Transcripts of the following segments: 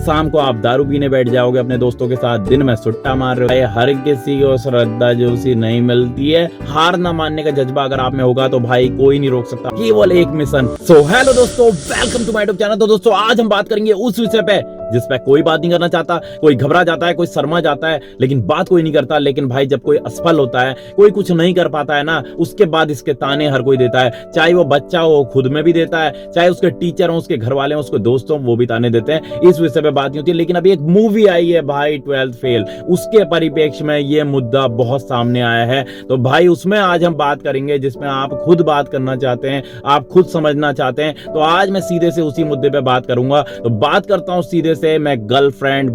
शाम को आप दारू पीने बैठ जाओगे अपने दोस्तों के साथ, दिन में सुट्टा मार रहे हो। हर किसी को श्रद्धा जोशी नहीं मिलती है। हार ना मानने का जज्बा अगर आप में होगा तो भाई कोई नहीं रोक सकता, केवल एक मिशन। सो हेलो दोस्तों, welcome to my YouTube channel. तो दोस्तों आज हम बात करेंगे उस विषय पे जिस पे कोई बात नहीं करना चाहता, कोई घबरा जाता है, कोई शर्मा जाता है, लेकिन बात कोई नहीं करता। लेकिन भाई जब कोई असफल होता है, कोई कुछ नहीं कर पाता है ना, उसके बाद इसके ताने हर कोई देता है। चाहे वो बच्चा हो खुद में भी देता है, चाहे उसके टीचर हो, उसके घर वाले हो, उसके दोस्त हो, वो भी ताने देते हैं। इस विषय पे बात नहीं होती। लेकिन अभी एक मूवी आई है भाई 12th फेल, उसके परिप्रेक्ष्य में ये मुद्दा बहुत सामने आया है। तो भाई उसमें आज हम बात करेंगे जिसमें आप खुद बात करना चाहते हैं, आप खुद समझना चाहते हैं। तो आज मैं सीधे से उसी मुद्दे पे बात करूंगा। तो बात करता हूं सीधे से मैं गर्लफ्रेंड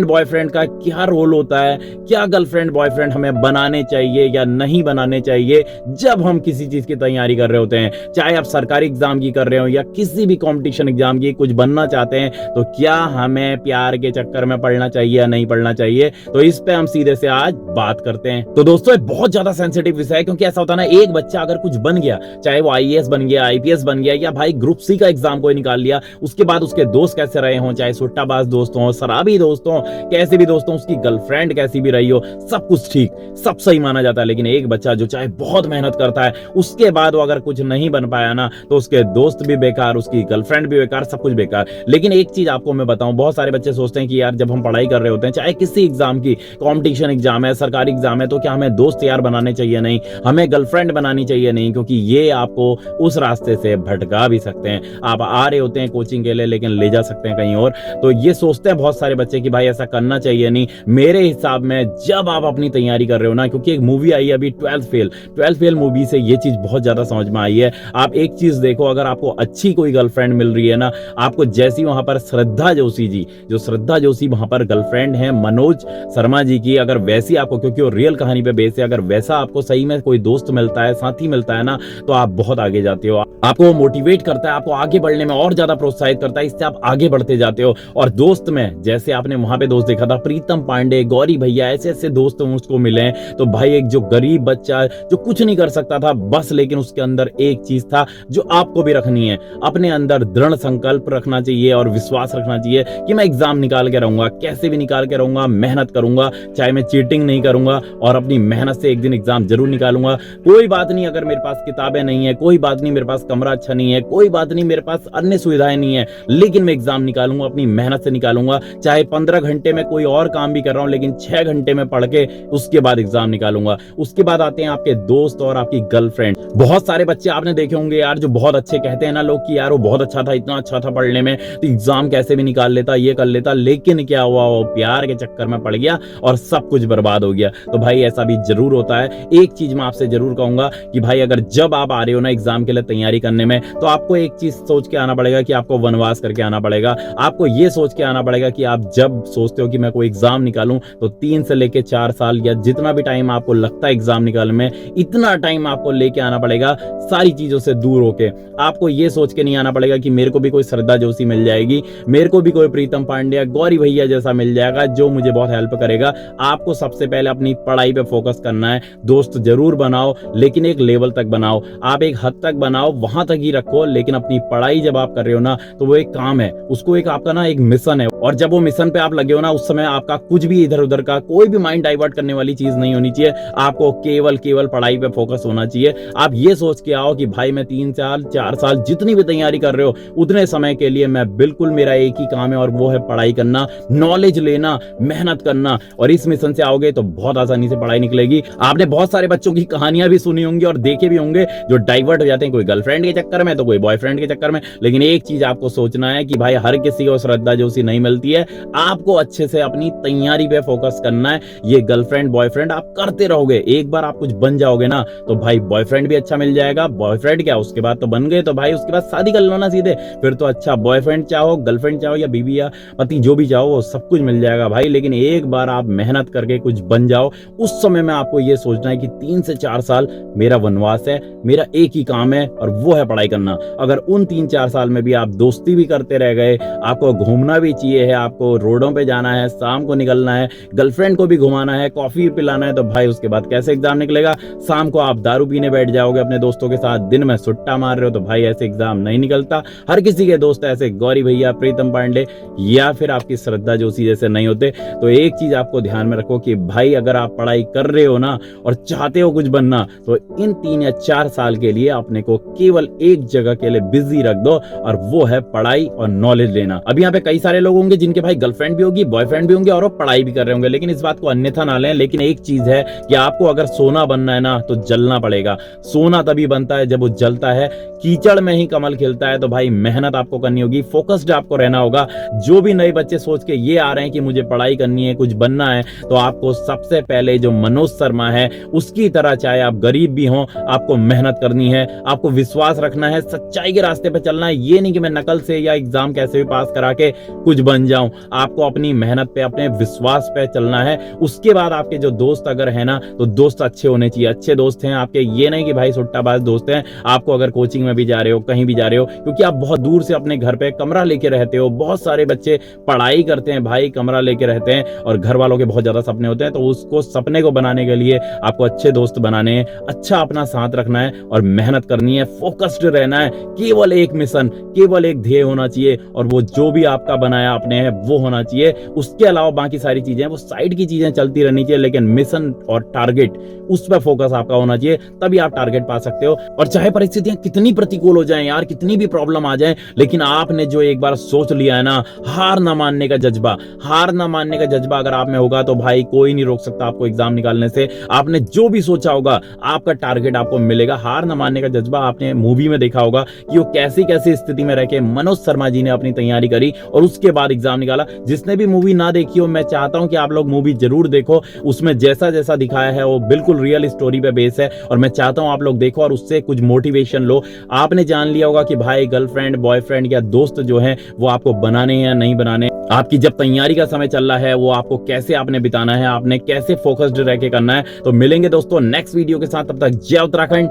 बॉयफ्रेंड का क्या रोल होता है, क्या गर्लफ्रेंड बॉयफ्रेंड हमें बनाने चाहिए या नहीं बनाने चाहिए जब हम किसी चीज की तैयारी कर रहे होते हैं। चाहे आप सरकारी एग्जाम की कर रहे हो या किसी भी कंपटीशन एग्जाम की कुछ बनना चाहते हैं, तो क्या हमें प्यार के चक्कर में पढ़ना चाहिए या नहीं पढ़ना चाहिए। तो इस पे हम सीधे से आज बात करते हैं। तो दोस्तों बहुत ज्यादा सेंसिटिव विषय है, क्योंकि ऐसा होता है ना, एक बच्चा अगर कुछ बन गया, चाहे वो आईएएस बन गया, आईपीएस बन गया, या भाई ग्रुप सी का एग्जाम कोई निकाल लिया, उसके बाद उसके दोस्त कैसे रहे हों, चाहे सुट्टाबाज दोस्त हो, शराबी दोस्त हो, कैसे भी दोस्त हो, उसकी गर्लफ्रेंड कैसी भी रही हो, सब कुछ ठीक, सब सही माना जाता है। लेकिन एक बच्चा जो चाहे बहुत मेहनत करता है, उसके बाद वो अगर कुछ नहीं बन पाया ना, तो उसके दोस्त भी बेकार, उसकी गर्लफ्रेंड भी बेकार, सब कुछ बेकार। लेकिन एक चीज आपको मैं बताऊं, बहुत सारे बच्चे सोचते हैं कि यार जब हम पढ़ाई कर रहे होते हैं, चाहे किसी एग्जाम की, कंपटीशन एग्जाम है, सरकारी एग्जाम है, तो क्या हमें दोस्त यार बनाने चाहिए नहीं, हमें गर्लफ्रेंड बनानी चाहिए नहीं, क्योंकि ये आपको उस रास्ते से भटका भी सकते हैं। आप आ रहे होते हैं कोचिंग के लिए, लेकिन ले जा सकते हैं कहीं और। तो ये सोचते हैं बहुत सारे बच्चे कि भाई ऐसा करना चाहिए नहीं। मेरे हिसाब में जब आप अपनी तैयारी कर रहे हो ना, क्योंकि एक मूवी आई है अभी 12th फेल मूवी से ये चीज बहुत ज्यादा समझ में आई है। आप एक चीज देखो, अगर आपको अच्छी कोई गर्लफ्रेंड मिल रही है ना, आपको जैसी वहां पर श्रद्धा जोशी जी, जो श्रद्धा जोशी वहां पर गर्लफ्रेंड है मनोज शर्मा जी की, अगर वैसी आपको, क्योंकि वो रियल कहानी पे बेस है, अगर वैसा आपको सही में कोई दोस्त मिलता है, साथी मिलता है ना, तो आप बहुत आगे जाते हो। आपको मोटिवेट करता है, आपको आगे बढ़ने में और ज्यादा प्रोत्साहित करता है, इससे आप आगे बढ़ते जाते हो। और दोस्त में जैसे आपने वहां पे दोस्त देखा था, प्रीतम पांडे, गौरी भैया, ऐसे ऐसे दोस्त उसको मिले। तो भाई एक जो गरीब बच्चा जो कुछ नहीं कर सकता था बस, लेकिन उसके अंदर एक चीज था जो आपको भी रखनी है, अपने अंदर दृढ़ संकल्प रखना चाहिए और विश्वास रखना चाहिए कि मैं एग्जाम निकाल के रहूंगा, कैसे भी निकाल के रहूंगा, मेहनत करूंगा, चाहे मैं चीटिंग नहीं करूंगा और अपनी मेहनत से एक दिन एग्जाम जरूर निकालूंगा। कोई बात नहीं अगर मेरे पास किताबें नहीं है, कोई बात नहीं मेरे पास कमरा अच्छा नहीं है, कोई बात नहीं मेरे पास अन्य सुविधाएं नहीं है, लेकिन मैं एग्जाम निकालूंगा, अपनी मेहनत से निकालूंगा। चाहे 15 घंटे में कोई और काम भी कर रहा हूं, लेकिन 6 घंटे में पढ़ के उसके बाद एग्जाम निकालूंगा। उसके बाद आते हैं आपके दोस्त और आपकी गर्लफ्रेंड। बहुत सारे बच्चे आपने देखे होंगे यार, जो बहुत अच्छे कहते हैं ना लोग कि यार वो बहुत अच्छा था, इतना अच्छा था पढ़ने में, तो एग्जाम कैसे भी निकाल लेता, ये कर लेता, लेकिन क्या हुआ, वो प्यार के चक्कर में पड़ गया और सब कुछ बर्बाद हो गया। तो भाई ऐसा भी जरूर होता है। एक चीज मैं आपसे जरूर कहूंगा कि भाई अगर जब आप आ रहे हो ना एग्जाम के लिए तैयारी करने में, तो आपको एक चीज सोच के आना पड़ेगा कि आपको वनवास करके आना पड़ेगा। आपको ये सोच के आना पड़ेगा कि आप जब सोचते हो कि मैं कोई एग्जाम निकालूं, तो 3 से लेके 4 साल या जितना भी टाइम आपको लगता है एग्जाम निकालने में, इतना टाइम आपको लेके आना पड़ेगा सारी चीजों से दूर होके। आपको ये सोच के नहीं आना पड़ेगा कि मेरे को भी कोई श्रद्धा जोशी मिल जाएगी, मेरे को भी कोई प्रीतम पांड्या, गौरी भैया जैसा मिल जाएगा जो मुझे बहुत हेल्प करेगा। आपको सबसे पहले अपनी पढ़ाई पे फोकस करना है। दोस्त जरूर बनाओ, लेकिन एक लेवल तक बनाओ, आप एक हद तक बनाओ, वहां तक ही रखो। लेकिन अपनी पढ़ाई जब आप कर रहे हो ना, तो वो एक काम है, उसको एक आपका ना एक मिशन है। और जब वो मिशन पे आप लगे हो ना, उस समय आपका कुछ भी इधर उधर का कोई भी माइंड डाइवर्ट करने वाली चीज नहीं होनी चाहिए। आपको केवल पढ़ाई पे फोकस होना चाहिए। आप ये सोच के आओ कि भाई मैं 3 साल 4 साल जितनी भी तैयारी कर रहे हो, उतने समय के लिए मैं बिल्कुल, मेरा एक ही काम है और वो है पढ़ाई करना, नॉलेज लेना, मेहनत करना। और इस मिशन से आओगे तो बहुत आसानी से पढ़ाई निकलेगी। आपने बहुत सारे बच्चों की कहानियां भी सुनी होंगी और देखे भी होंगे जो डाइवर्ट हो जाते हैं, कोई गर्लफ्रेंड के चक्कर में तो कोई बॉयफ्रेंड के चक्कर में। लेकिन एक चीज आपको सोचना है कि भाई हर किसी को श्रद्धा जोशी नहीं मिलती है। आपको अच्छे से अपनी तैयारी पे फोकस करना है। ये गर्लफ्रेंड बॉयफ्रेंड आप करते रहोगे, एक बार आप कुछ बन जाओगे ना, तो भाई बॉयफ्रेंड भी अच्छा मिल जाएगा। बॉयफ्रेंड क्या, उसके बाद तो बन गए, तो भाई उसके बाद शादी कर लो ना सीधे, फिर तो अच्छा बॉयफ्रेंड चाहो, गर्लफ्रेंड चाहो या बीवी या पति जो भी चाहो, वो सब कुछ मिल जाएगा भाई। लेकिन एक बार आप मेहनत करके कुछ बन जाओ, उस समय में आपको ये सोचना है कि 3 से 4 साल मेरा वनवास है, मेरा एक ही काम है और वो है पढ़ाई करना। अगर उन 3-4 साल में भी आप दोस्ती भी करते रह गए, है, आपको घूमना भी चाहिए है, आपको रोडों पे जाना है, शाम को निकलना है, गर्लफ्रेंड को भी घुमाना है, कॉफी पिलाना है, तो भाई उसके बाद कैसे एग्जाम निकलेगा? शाम को आप दारू पीने बैठ जाओगे अपने दोस्तों के साथ, दिन में सुट्टा मार रहे हो, तो भाई ऐसे एग्जाम नहीं निकलता। हर किसी के दोस्त ऐसे गौरी भैया, प्रीतम पांडे या फिर आपकी श्रद्धा जोशी जैसे नहीं होते। तो एक चीज आपको ध्यान में रखो कि भाई अगर आप पढ़ाई कर रहे हो ना और चाहते हो कुछ बनना, तो इन 3 या 4 साल के लिए अपने को केवल एक जगह के लिए बिजी रख दो, और वो है पढ़ाई और नॉलेज लेना। अब यहाँ पे कई सारे लोग होंगे जिनके भाई गर्लफ्रेंड भी होगी, बॉयफ्रेंड भी होंगे और वो पढ़ाई भी कर रहे होंगे, लेकिन इस बात को अन्यथा ना लें। लेकिन एक चीज है कि आपको अगर सोना बनना है ना तो जलना पड़ेगा। सोना तभी बनता है जब वो जलता है, कीचड़ में ही कमल खिलता है। तो भाई मेहनत आपको करनी होगी, फोकस्ड आपको रहना होगा। जो भी नए बच्चे सोच के ये आ रहे हैं कि मुझे पढ़ाई करनी है, कुछ बनना है, तो आपको सबसे पहले जो मनोज शर्मा है उसकी तरह, चाहे आप गरीब भी हो, आपको मेहनत करनी है, आपको विश्वास रखना है, सच्चाई के रास्ते पे चलना है। ये नहीं कि मैं नकल से या एग्जाम कैसे भी पास करा के कुछ बन जाऊं। आपको अपनी मेहनत पे, अपने विश्वास पे चलना है। उसके बाद आपके जो दोस्त अगर है ना, तो दोस्त अच्छे होने चाहिए, अच्छे दोस्त हैं आपके। ये नहीं कि भाई सुट्टाबाज दोस्त हैं। आपको अगर कोचिंग में भी जा रहे हो, कहीं भी जा रहे हो, क्योंकि आप बहुत दूर से अपने घर पे कमरा लेके रहते हो। बहुत सारे बच्चे पढ़ाई करते हैं भाई, कमरा लेके रहते हैं, और घर वालों के बहुत ज्यादा सपने होते हैं। तो उसको सपने को बनाने के लिए आपको अच्छे दोस्त बनाने हैं, अच्छा अपना साथ रखना है और मेहनत करनी है, फोकस्ड रहना है। केवल एक मिशन, केवल एक ध्येय होना चाहिए, और वो जो भी आपका बनाया आपने है वो होना चाहिए। उसके अलावा बाकी सारी चीजें, वो साइड की चीजें चलती रहनी चाहिए, लेकिन मिशन और टारगेट, उस पर फोकस आपका होना चाहिए, तभी आप टारगेट पा सकते हो। और चाहे परिस्थितियां कितनी प्रतिकूल हो जाएं यार, कितनी भी प्रॉब्लम आ जाए, लेकिन आपने जो एक बार सोच लिया है ना, हार ना मानने का जज्बा, हार ना मानने का जज्बा अगर आप में होगा, तो भाई कोई नहीं रोक सकता आपको एग्जाम निकालने से। आपने जो भी सोचा होगा, आपका टारगेट आपको मिलेगा। हार ना मानने का जज्बा, आपने मूवी में देखा होगा कि वो कैसी कैसी स्थिति में रह के मनोज शर्मा जी ने अपनी तैयारी करी और उसके बाद एग्जाम निकाला। जिसने भी मूवी ना देखी हो, मैं चाहता हूं कि आप लोग मूवी जरूर देखो। उसमें जैसा जैसा दिखाया है वो बिल्कुल रियल स्टोरी पे बेस है, और मैं चाहता हूं आप लोग देखो और उससे कुछ मोटिवेशन लो। आपने जान लिया होगा कि भाई गर्लफ्रेंड, बॉयफ्रेंड या दोस्त जो है वो आपको बनाने हैं या नहीं बनाने। आपकी जब तैयारी का समय चल रहा है, वो आपको कैसे आपने बिताना है, आपने कैसे फोकस्ड रह के करना है। तो मिलेंगे दोस्तों नेक्स्ट वीडियो के साथ, तब तक जय उत्तराखंड,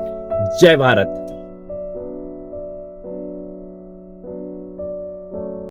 जय भारत।